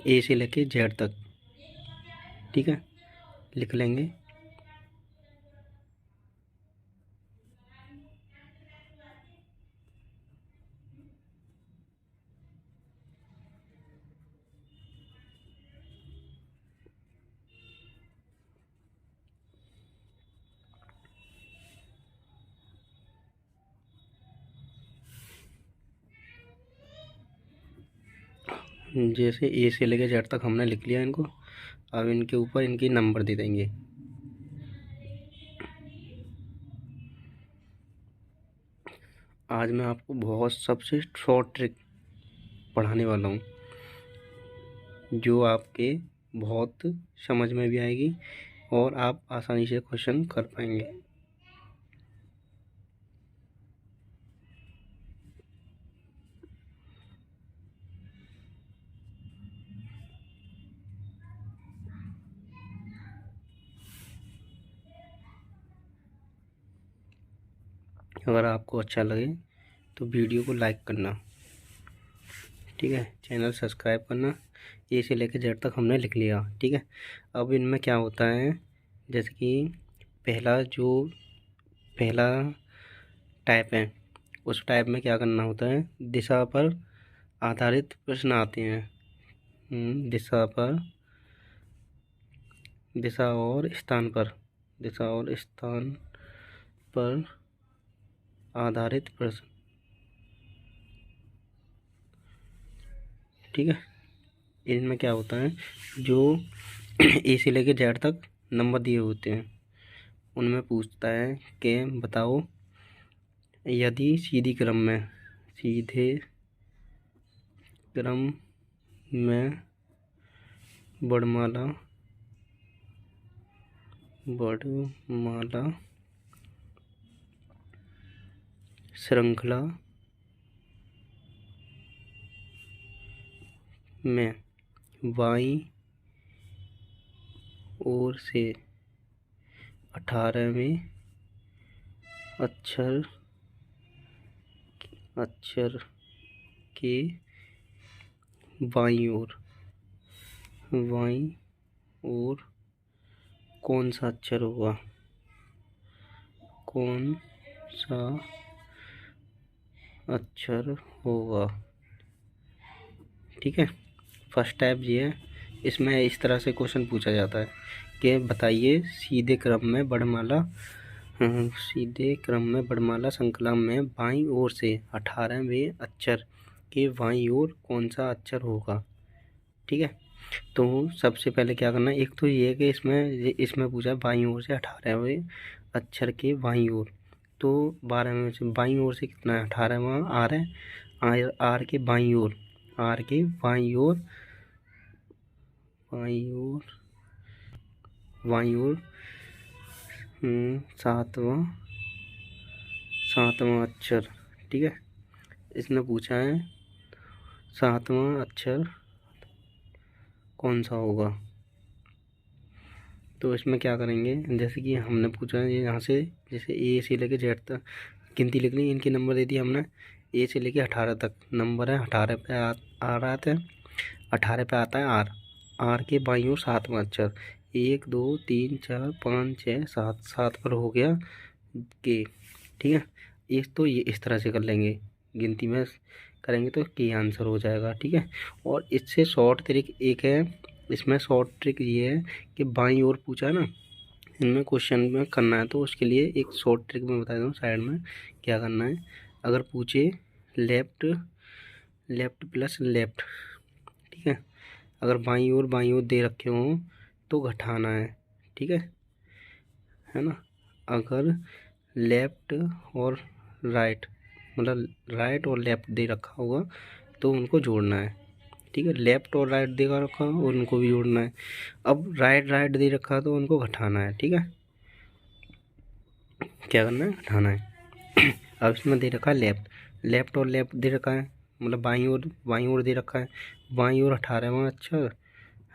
ए से लेके जेड तक, ठीक है, लिख लेंगे। जैसे ए से लेके जेड तक हमने लिख लिया इनको। अब इनके ऊपर इनकी नंबर दे देंगे। आज मैं आपको बहुत सबसे शॉर्ट ट्रिक पढ़ाने वाला हूँ, जो आपके बहुत समझ में भी आएगी और आप आसानी से क्वेश्चन कर पाएंगे। अगर आपको अच्छा लगे तो वीडियो को लाइक करना, ठीक है, चैनल सब्सक्राइब करना। ए से लेकर जेड तक हमने लिख लिया, ठीक है। अब इनमें क्या होता है, जैसे कि पहला टाइप है, उस टाइप में क्या करना होता है, दिशा पर आधारित प्रश्न आते हैं। दिशा और स्थान पर आधारित प्रश्न, ठीक है। इनमें क्या होता है, जो ए से लेके जेड तक नंबर दिए होते हैं, उनमें पूछता है कि बताओ, यदि सीधे क्रम में वर्णमाला श्रृंखला में बाईं ओर से 18वें अक्षर के बाईं ओर कौन सा अक्षर होगा, ठीक है। फर्स्ट टाइप ये है। इसमें इस तरह से क्वेश्चन पूछा जाता है कि बताइए, सीधे क्रम में वर्णमाला श्रृंखला में बाईं ओर से 18वें अक्षर के बाईं ओर कौन सा अक्षर होगा, ठीक है। तो सबसे पहले क्या करना है, एक तो ये है कि इसमें पूछा बाईं ओर से 18वें अक्षर के बाईं ओर, तो 12 में से बाईं ओर से कितना है, 18वां आर है। आर के बाईं ओर 7वां अक्षर, ठीक है। इसने पूछा है 7वां अक्षर कौन सा होगा। तो इसमें क्या करेंगे, जैसे कि हमने पूछा है यहाँ से, जैसे ए से लेके जेड तक गिनती लिख ली, इनके नंबर दे दिए हमने। ए से लेके 18 तक नंबर है, 18 पे आ रहा है, 18 पे आता है आर के बाईं ओर 7वां अक्षर, 1 2 3 4 5 6 7 पर हो गया के, ठीक है। एक तो ये इस तरह से कर लेंगे, गिनती में करेंगे तो के आंसर हो जाएगा, ठीक है। और इससे शॉर्ट ट्रिक एक है, इसमें शॉर्ट ट्रिक ये है कि बाईं ओर पूछा है ना, इनमें क्वेश्चन में करना है, तो उसके लिए एक शॉर्ट ट्रिक मैं बता दूँ साइड में क्या करना है। अगर पूछे लेफ्ट प्लस लेफ्ट, ठीक है, अगर बाईं ओर दे रखे हों तो घटाना है, ठीक है ना। अगर लेफ्ट और राइट, मतलब राइट और लेफ्ट दे रखा होगा तो उनको जोड़ना है, ठीक है। लेफ्ट और राइट दे रखा और उनको भी जोड़ना है। अब राइट दे रखा तो उनको घटाना है, ठीक है। क्या करना है, घटाना है। अब इसमें दे रखा है लेफ्ट और लेफ्ट दे रखा है, मतलब बाईं ओर दे रखा है, बाईं ओर 18वां अक्षर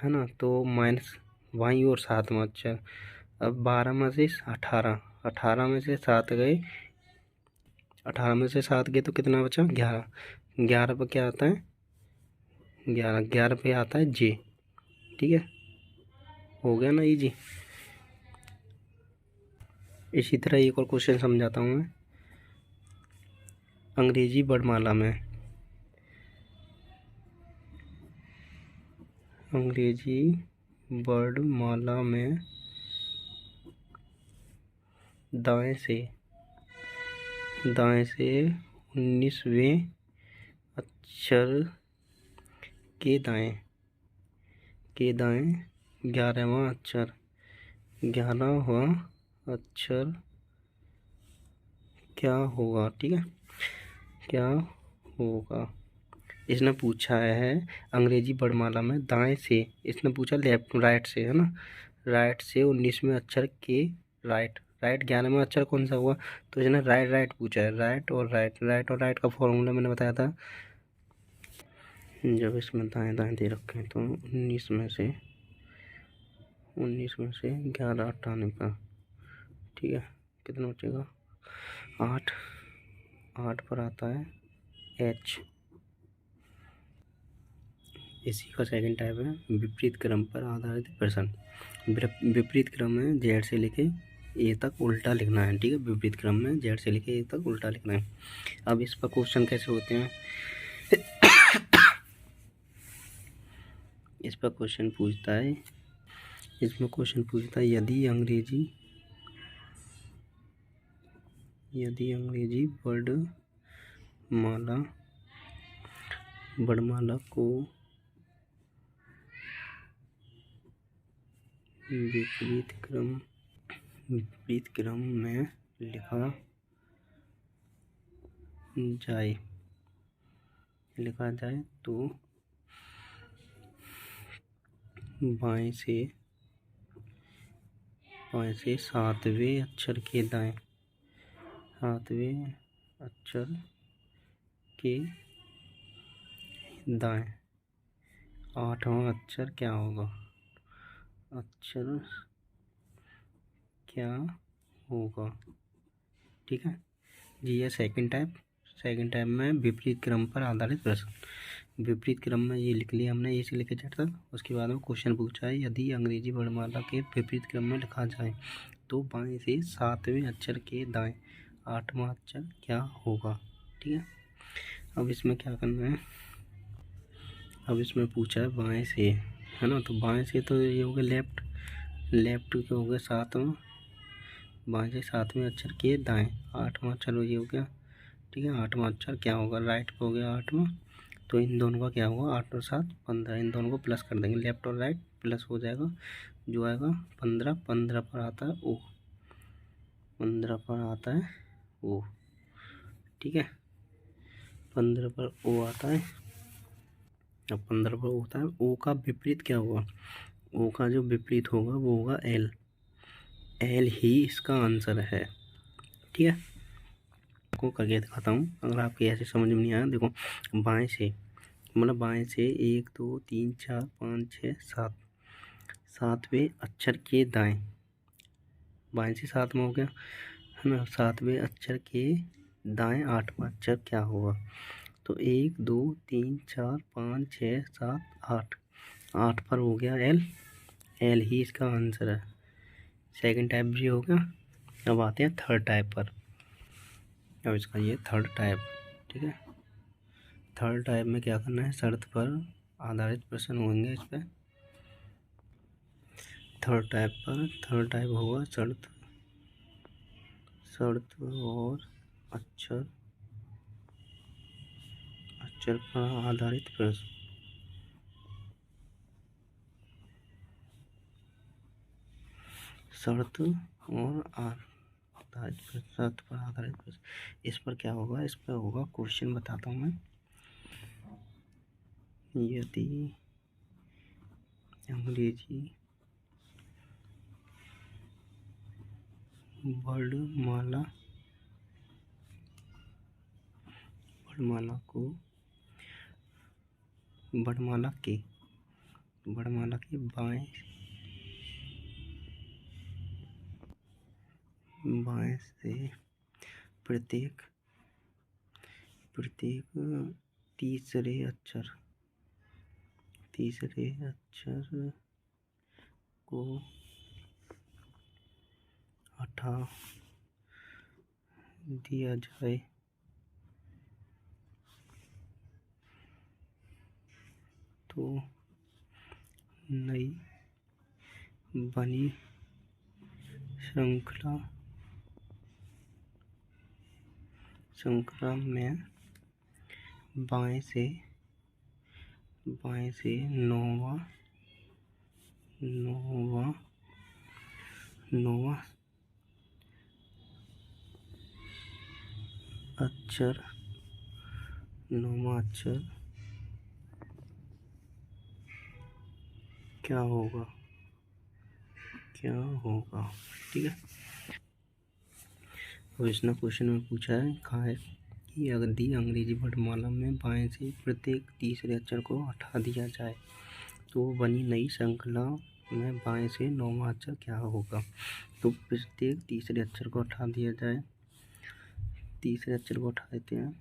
है ना, तो माइनस बाईं ओर 7वां अक्षर। अब 12 में से 18 में से 7 गए, 18 में से 7 गए तो कितना बचा, 11 पर क्या आता है 11, 11 पे आता है जे। ठीक है, हो गया ना इजी। इसी तरह एक और क्वेश्चन समझाता हूँ मैं। अंग्रेजी वर्णमाला में, अंग्रेजी वर्णमाला में दाएं से 19वें अक्षर के दाएं 11वां अक्षर क्या होगा। ठीक है, क्या होगा। इसने पूछा है अंग्रेजी वर्णमाला में दाएं से, इसने पूछा लेफ्ट राइट से, है ना। राइट से 19वें अक्षर के राइट 11वें अक्षर कौन सा हुआ, तो इसने राइट पूछा है। राइट और राइट का फॉर्मूला मैंने बताया था। जब इसमें दाएं दे रखे हैं तो 19 में से 11 हटाने का, ठीक है, कितना बचेगा 8 पर आता है एच। इसी का सेकंड टाइप है विपरीत क्रम पर आधारित प्रश्न। विपरीत क्रम में जेड से लेके ए तक उल्टा लिखना है। ठीक है, विपरीत क्रम में जेड से लेके ए तक उल्टा लिखना है। अब इस पर क्वेश्चन कैसे होते हैं इस पर क्वेश्चन पूछता है, इसमें क्वेश्चन पूछता है यदि अंग्रेजी वर्णमाला को विपरीत क्रम में लिखा जाए तो बाएं से 7वें अक्षर के दाएं 8वां अक्षर क्या होगा। ठीक है जी, ये सेकंड टाइप में विपरीत क्रम पर आधारित प्रश्न। विपरीत क्रम में ये लिख लिया हमने ए से लेकर जेड तक। उसके बाद में क्वेश्चन पूछा है यदि अंग्रेजी वर्णमाला के विपरीत क्रम में लिखा जाए तो बाएं से 7वें अक्षर के दाएं 8वां अक्षर क्या होगा। ठीक है, अब इसमें क्या करना है, अब इसमें पूछा है बाएं से, है ना। तो बाएं से तो ये हो गया लेफ्ट के हो गया 7वां, बाएं से 7वें अक्षर के दाएं 8वां अक्षर ये हो गया। ठीक है, 8वां अक्षर क्या होगा, राइट पे हो गया 8वां। तो इन दोनों का क्या होगा 8 और 7 15, इन दोनों को प्लस कर देंगे, लेफ्ट और राइट प्लस हो जाएगा, जो आएगा 15 पर आता है ओ, 15 पर आता है ओ। ठीक है, 15 पर ओ आता है। अब 15 पर होता है ओ का विपरीत क्या होगा, ओ का जो विपरीत होगा वो होगा एल ही इसका आंसर है। ठीक है, को करके दिखाता हूँ अगर आपके ऐसे समझ में नहीं आया। देखो बाएं से, मतलब बाएं से 1 2 3 4 5 6 7 7वें अक्षर के दाएं, बाएं से 7 में हो गया, है ना। 7वें अक्षर के दाएं 8वां अक्षर क्या होगा, तो 1 2 3 4 5 6 7 8 पर हो गया एल ही इसका आंसर है। सेकंड टाइप भी हो गया। अब आते हैं थर्ड टाइप पर। अब इसका ये थर्ड टाइप, ठीक है। थर्ड टाइप में क्या करना है, शर्त पर आधारित प्रश्न होंगे इस पर। थर्ड टाइप होगा शर्त और अक्षर पर आधारित प्रश्न। शर्त पर आधारित प्रश्न, इस पर क्या होगा, इस पर होगा क्वेश्चन बताता हूँ मैं। यदि अंग्रेजी वर्णमाला के बाएं से प्रत्येक तीसरे अक्षर तीसरे अक्षर को हटा दिया जाए तो नई बनी श्रृंखला में बाएं से नौवां अक्षर क्या होगा। ठीक है। अब इसने क्वेश्चन में पूछा है कहा है कि यदि अंग्रेजी वर्णमाला में बाएं से प्रत्येक तीसरे अक्षर को हटा दिया जाए तो बनी नई श्रृंखला में बाएं से नौवां अक्षर क्या होगा। तो प्रत्येक तीसरे अक्षर को हटा दिया जाए, तीसरे अक्षर को हटा देते हैं।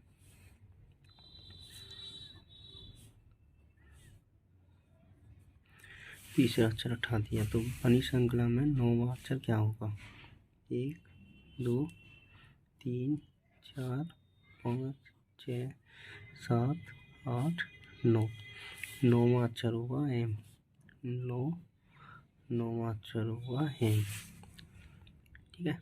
तीसरा अक्षर हटा दिया तो बनी श्रृंखला में नौवां अक्षर क्या होगा। 1 2 3 4 5 6 7 8 9। नौवां अक्षर होगा एम। नौवां अक्षर होगा एम। ठीक है।